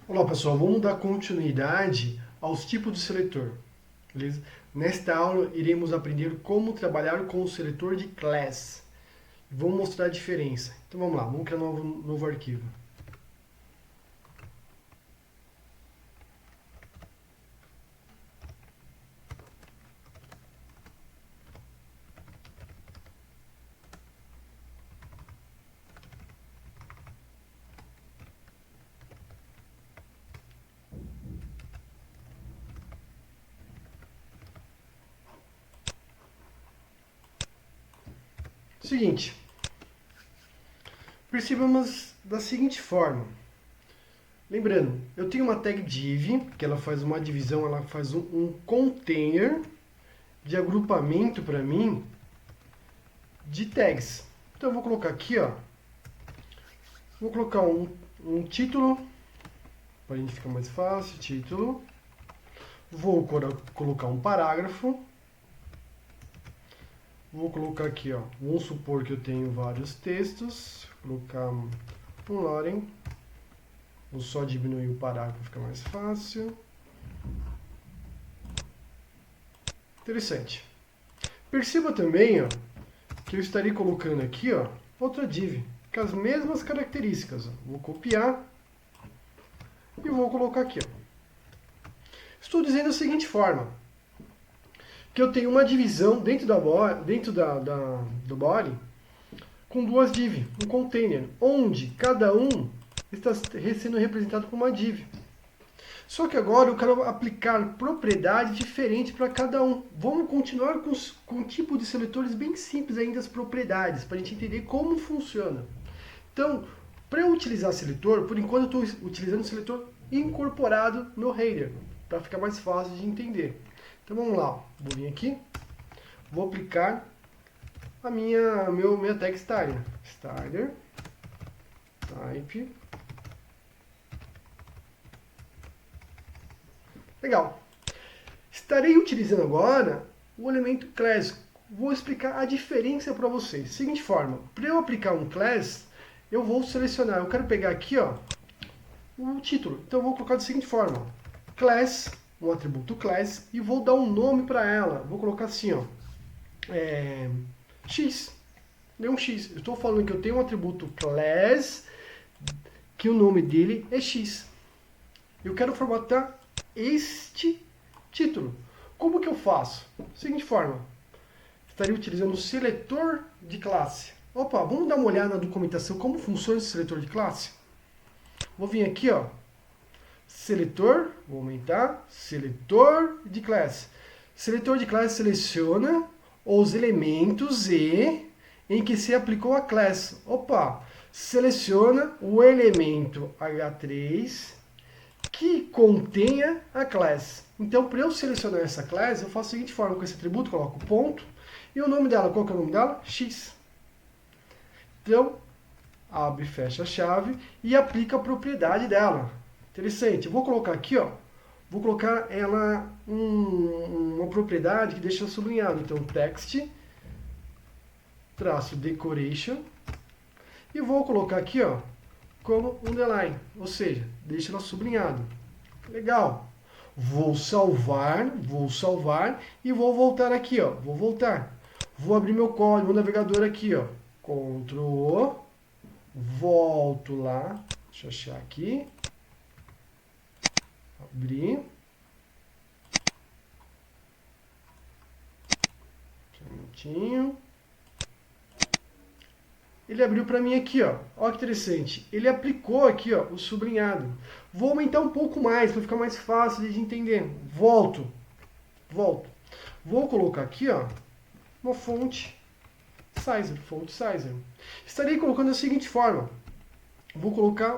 Olá pessoal, vamos dar continuidade aos tipos de seletor, beleza? Nesta aula iremos aprender como trabalhar com o seletor de class. Vamos mostrar a diferença. Então vamos lá, vamos criar um novo arquivo. Seguinte, percebamos da seguinte forma. Lembrando, eu tenho uma tag div, que ela faz uma divisão, ela faz um container de agrupamento para mim de tags. Então eu vou colocar aqui, ó, vou colocar um título, para a gente ficar mais fácil, título. Vou colocar um parágrafo. Vou colocar aqui, ó, vamos supor que eu tenho vários textos, vou colocar um loading, vou só diminuir o parágrafo para ficar mais fácil. Interessante. Perceba também, ó, que eu estarei colocando aqui, ó, outra div, com as mesmas características. Ó. Vou copiar e vou colocar aqui, ó. Estou dizendo da seguinte forma, que eu tenho uma divisão dentro do body com duas div, um container, onde cada um está sendo representado por uma div. Só que agora eu quero aplicar propriedade diferente para cada um. Vamos continuar com um tipo de seletores bem simples ainda, as propriedades, para a gente entender como funciona. Então, para eu utilizar seletor, por enquanto eu estou utilizando o seletor incorporado no header, para ficar mais fácil de entender. Então vamos lá, vou vir aqui, vou aplicar a minha tag starter. Starter, type. Legal. Estarei utilizando agora o elemento class. Vou explicar a diferença para vocês. Seguinte forma, para eu aplicar um class, eu vou selecionar, eu quero pegar aqui, ó, o título. Então eu vou colocar da seguinte forma, class, um atributo class, e vou dar um nome para ela. Vou colocar assim, ó, x. Deu um x. Eu estou falando que eu tenho um atributo class, que o nome dele é x. Eu quero formatar este título. Como que eu faço? Seguinte forma, estaria utilizando o seletor de classe. Opa, vamos dar uma olhada na documentação, como funciona esse seletor de classe? Vou vir aqui, ó, seletor, vou aumentar, seletor de classe. Seletor de classe seleciona os elementos em que se aplicou a classe. Opa, seleciona o elemento H3 que contenha a classe. Então, para eu selecionar essa classe, eu faço da seguinte forma, com esse atributo, coloco ponto, e o nome dela, qual que é o nome dela? X. Então, abre e fecha a chave e aplica a propriedade dela. Interessante. Eu vou colocar aqui, ó, vou colocar ela uma propriedade que deixa sublinhado. Então, text, traço decoration, e vou colocar aqui, ó, como underline, ou seja, deixa ela sublinhado. Legal. Vou salvar e vou voltar aqui, ó, vou voltar. Vou abrir meu código, meu navegador aqui, ó, Ctrl, volto lá, deixa eu achar aqui. Abrir. Um minutinho. Ele abriu para mim aqui, ó. Olha que interessante. Ele aplicou aqui, ó, o sublinhado. Vou aumentar um pouco mais para ficar mais fácil de entender. Volto. Vou colocar aqui, ó, uma font sizer. Estarei colocando da seguinte forma. Vou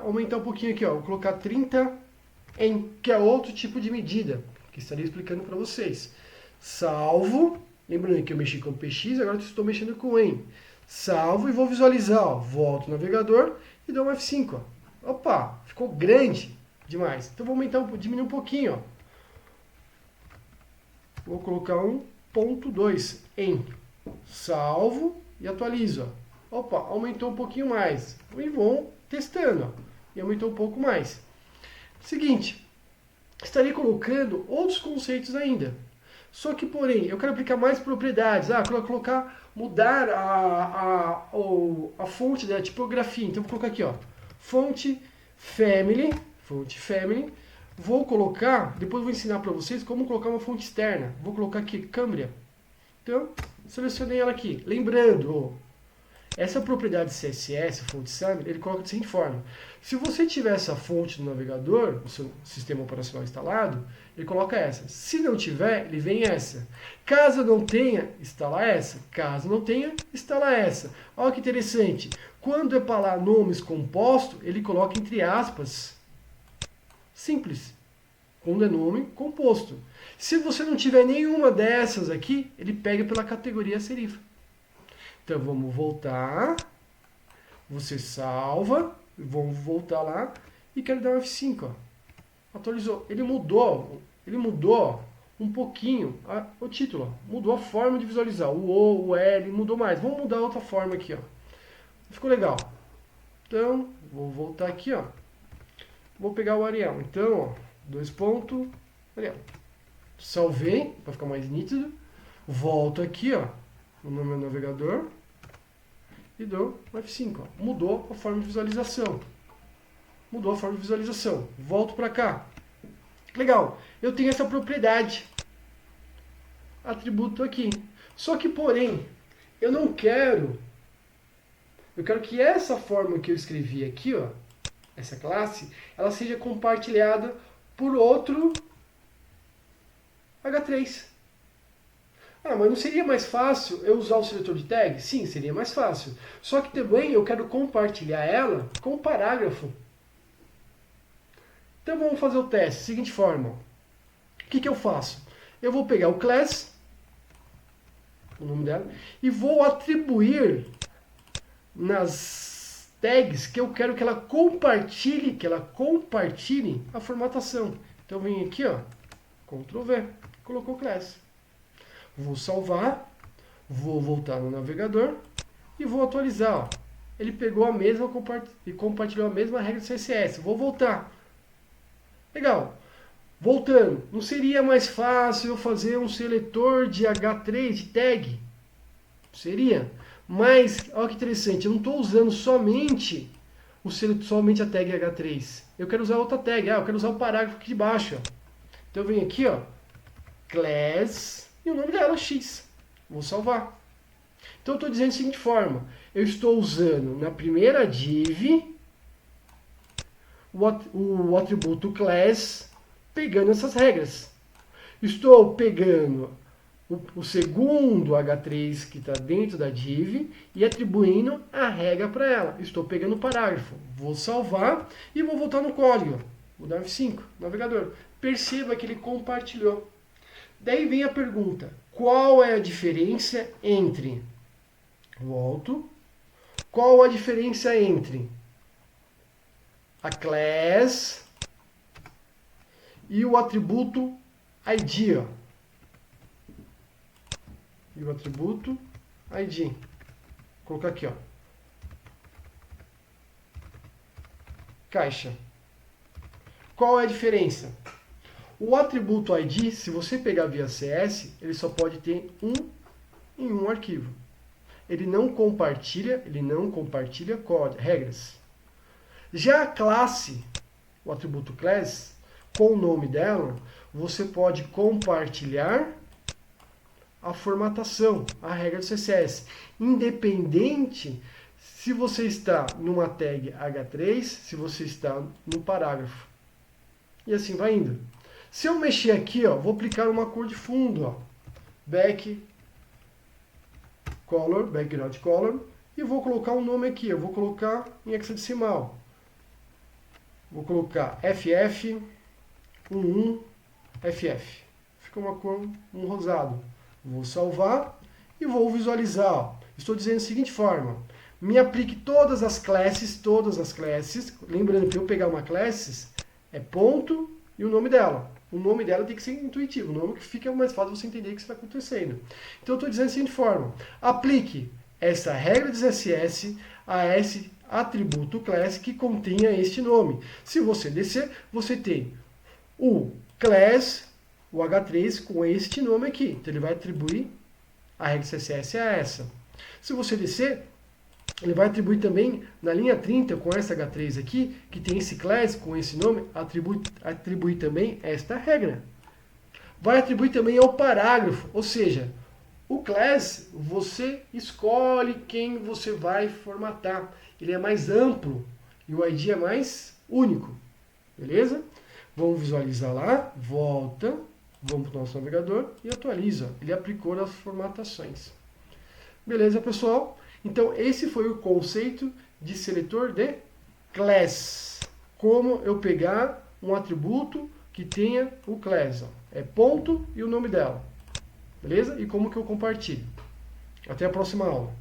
aumentar um pouquinho aqui, ó. Vou colocar 30 em, que é outro tipo de medida, que estarei explicando para vocês. Salvo, lembrando que eu mexi com px, agora estou mexendo com em. Salvo e vou visualizar, ó. Volto no navegador e dou um F5. Ó. Opa, ficou grande demais. Então vou diminuir um pouquinho. Ó. Vou colocar 1.2 em. salvo e atualizo. Ó. Opa, aumentou um pouquinho mais. E vão testando. Ó. E aumentou um pouco mais. Seguinte, estarei colocando outros conceitos ainda. Só que, porém, eu quero aplicar mais propriedades. Mudar a fonte da tipografia. Então, vou colocar aqui, ó, fonte family. Vou colocar, depois eu vou ensinar para vocês como colocar uma fonte externa. Vou colocar aqui, Cambria. Então, selecionei ela aqui. Lembrando, essa propriedade CSS, fonte family, ele coloca da seguinte forma. Se você tiver essa fonte no navegador, no seu sistema operacional instalado, ele coloca essa. Se não tiver, ele vem essa. Caso não tenha, instala essa. Caso não tenha, instala essa. Olha que interessante. Quando é para lá nomes compostos, ele coloca entre aspas. Simples. Quando é nome composto. Se você não tiver nenhuma dessas aqui, ele pega pela categoria serifa. Então vamos voltar. Você salva. Vamos voltar lá. E quero dar um F5. Ó. Atualizou. Ele mudou um pouquinho o título. Ó. Mudou a forma de visualizar. O O, o L, mudou mais. Vamos mudar outra forma aqui. Ó. Ficou legal. Então, vou voltar aqui. Ó. Vou pegar o Arial. Então, ó, 2 pontos, Arial. Salvei, para ficar mais nítido. Volto aqui, ó, no meu navegador. E dou um F5. Ó. Mudou a forma de visualização. Volto para cá. Legal. Eu tenho essa propriedade. Atributo aqui. Só que, porém, eu não quero... Eu quero que essa forma que eu escrevi aqui, ó, essa classe, ela seja compartilhada por outro H3. Ah, mas não seria mais fácil eu usar o seletor de tag? Sim, seria mais fácil. Só que também eu quero compartilhar ela com o parágrafo. Então vamos fazer o teste. Seguinte forma. O que eu faço? Eu vou pegar o class, o nome dela, e vou atribuir nas tags que eu quero que ela compartilhe a formatação. Então eu venho aqui, ó, Ctrl V, colocou class. Vou salvar, vou voltar no navegador e vou atualizar. Ó. Ele pegou a mesma e compartilhou a mesma regra do CSS. Vou voltar. Legal. Voltando, não seria mais fácil eu fazer um seletor de H3 de tag? Seria. Mas, olha que interessante, eu não estou usando somente a tag H3. Eu quero usar outra tag, eu quero usar o parágrafo aqui de baixo. Ó. Então eu venho aqui, ó, class, e o nome dela, X. Vou salvar. Então eu estou dizendo da seguinte forma, eu estou usando na primeira div o atributo class, pegando essas regras. Estou pegando o segundo H3 que está dentro da div e atribuindo a regra para ela. Estou pegando o parágrafo. Vou salvar e vou voltar no código. Vou dar F5, navegador. Perceba que ele compartilhou. Daí vem a pergunta. Qual é a diferença entre... Volto. Qual a diferença entre a class e o atributo ID? Ó. E o atributo ID. Vou colocar aqui, ó. Caixa. Qual é a diferença? O atributo ID, se você pegar via CS, ele só pode ter em um arquivo. Ele não compartilha regras. Já a classe, o atributo class, com o nome dela, você pode compartilhar a formatação, a regra do CSS, independente se você está numa tag H3, se você está no parágrafo. E assim vai indo. Se eu mexer aqui, ó, vou aplicar uma cor de fundo, ó, background color, e vou colocar um nome aqui, eu vou colocar em hexadecimal. Vou colocar FF11FF. Fica uma cor, um rosado. Vou salvar e vou visualizar. Ó. Estou dizendo da seguinte forma. Me aplique todas as classes. Lembrando que eu pegar uma classe é ponto e o nome dela. O nome dela tem que ser intuitivo, o nome que fica mais fácil você entender o que está acontecendo. Então eu estou dizendo da seguinte forma: aplique essa regra de CSS a esse atributo class que contenha este nome. Se você descer, você tem o class, o H3 com este nome aqui. Então ele vai atribuir a regra de CSS a essa. Se você descer, ele vai atribuir também na linha 30 com essa H3 aqui, que tem esse class com esse nome, atribuir também esta regra. Vai atribuir também ao parágrafo, ou seja, o class você escolhe quem você vai formatar. Ele é mais amplo e o ID é mais único. Beleza? Vamos visualizar lá, volta, vamos para o nosso navegador e atualiza. Ele aplicou as formatações. Beleza, pessoal? Então, esse foi o conceito de seletor de class. Como eu pegar um atributo que tenha o class. Ó. É ponto e o nome dela. Beleza? E como que eu compartilho. Até a próxima aula.